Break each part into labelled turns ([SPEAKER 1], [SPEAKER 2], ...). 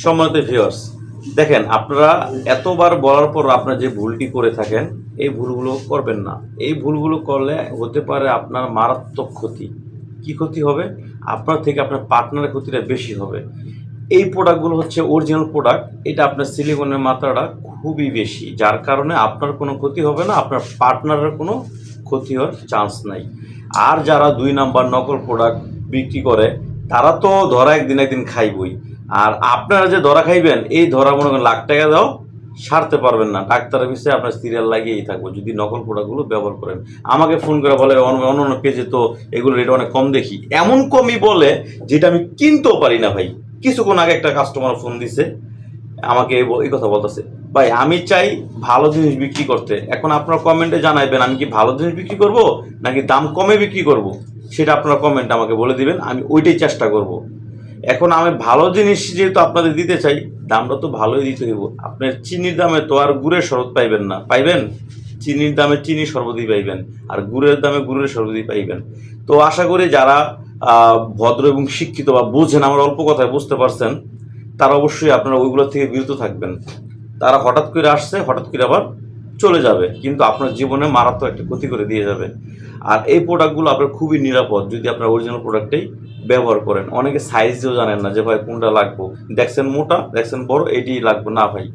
[SPEAKER 1] সম্মানিত ভিউয়ার্স, দেখেন আপনারা এতবার বলার পর আপনারা যে ভুলটি করে থাকেন এই ভুলগুলো করবেন না। এই ভুলগুলো করলে হতে পারে আপনার মারাত্মক ক্ষতি। কি ক্ষতি হবে? আপনার থেকে আপনার পার্টনারের ক্ষতিটা বেশি হবে। এই প্রোডাক্টগুলো হচ্ছে অরিজিনাল প্রোডাক্ট। এটা আপনার সিলিকনের মাত্রাটা খুবই বেশি, যার কারণে আপনার কোনো ক্ষতি হবে না, আপনার পার্টনারের কোনো ক্ষতি হওয়ার চান্স নাই। আর যারা 2 নাম্বার নকল প্রোডাক্ট বিক্রি করে তারা তো ধরা একদিন একদিন খাইবই। আর আপনারা যে ধরা খাইবেন এই ধরা মনে করেন লাখ টাকা দাও সারতে পারবেন না, ডাক্তারের বিষয়ে আপনার সিরিয়াল লাগিয়েই থাকবো যদি নকল প্রোডাক্টগুলো ব্যবহার করেন। আমাকে ফোন করে বলে অন্য পেজে তো এগুলো রেট অনেক কম দেখি, এমন কমই বলে যেটা আমি কিনতেও পারি না ভাই। কিছুক্ষণ আগে একটা কাস্টমার ফোন দিছে আমাকে এই কথা বলতেছে, ভাই আমি চাই ভালো জিনিস বিক্রি করতে, এখন আপনারা কমেন্টে জানাইবেন আমি কি ভালো জিনিস বিক্রি করব নাকি দাম কমে বিক্রি করব, সেটা আপনারা কমেন্টে আমাকে বলে দিবেন, আমি ওইটাই চেষ্টা করব। এখন আমি ভালো জিনিস যেহেতু আপনাদের দিতে চাই, দামটা তো ভালোই দিতে হইব। আপনার চিনির দামে তো আর গুড়ের শরবত পাইবেন না, পাইবেন চিনির দামে চিনি শরবতই পাইবেন, আর গুড়ের দামে গুড়ের শরবতই পাইবেন। তো আশা করি যারা ভদ্র এবং শিক্ষিত বা বুঝেন, আমার অল্প কথায় বুঝতে পারছেন, তারা অবশ্যই আপনারা ওইগুলো থেকে বিরত থাকবেন। তারা হঠাৎ করে আসছে, হঠাৎ করে আবার চলে যাবে, কিন্তু আপনার জীবনে মারাত্মক একটা ক্ষতি করে দিয়ে যাবে। আর এই প্রোডাক্টগুলো আপনার খুবই নিরাপদ যদি আপনার অরিজিনাল প্রোডাক্টটাই ব্যবহার করেন। অনেকে সাইজও জানেন না যে ভাই কোনটা লাগবো, দেখছেন মোটা দেখছেন বড়, এইটিই লাগবে না ভাই,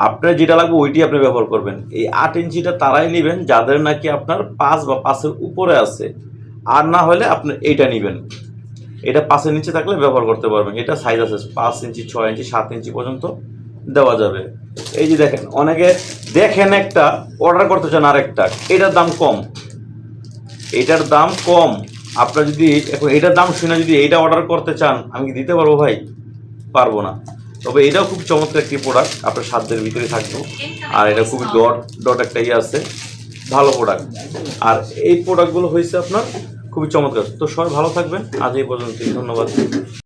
[SPEAKER 1] আপনার যেটা লাগবে ওইটি আপনি ব্যবহার করবেন। এই 8 ইঞ্চিটা তারাই নেবেন যাদের নাকি আপনার 5 বা 5-এর উপরে আছে, আর না হলে আপনি এইটা নেবেন। এটা 5-এর নিচে থাকলে ব্যবহার করতে পারবেন। এটা সাইজ আছে 5 ইঞ্চি, 6 ইঞ্চি, 7 ইঞ্চি পর্যন্ত দেওয়া যাবে। এই যে দেখেন, অনেকে দেখেন একটা অর্ডার করতে চান আরেকটা, এটার দাম কম, এটার দাম কম। আপনার যদি এখন এটার দাম শুনে যদি এইটা অর্ডার করতে চান, আমি কি দিতে পারবো ভাই? পারবো না। তবে এটাও খুব চমৎকার একটি প্রোডাক্ট, আপনার সাধ্যের ভিতরে থাকবে। আর এটা খুবই ডট একটা ইয়ে আছে, ভালো প্রোডাক্ট। আর এই প্রোডাক্টগুলো হয়েছে আপনার খুবই চমৎকার। তো সবাই ভালো থাকবেন, আজ এই পর্যন্ত, ধন্যবাদ।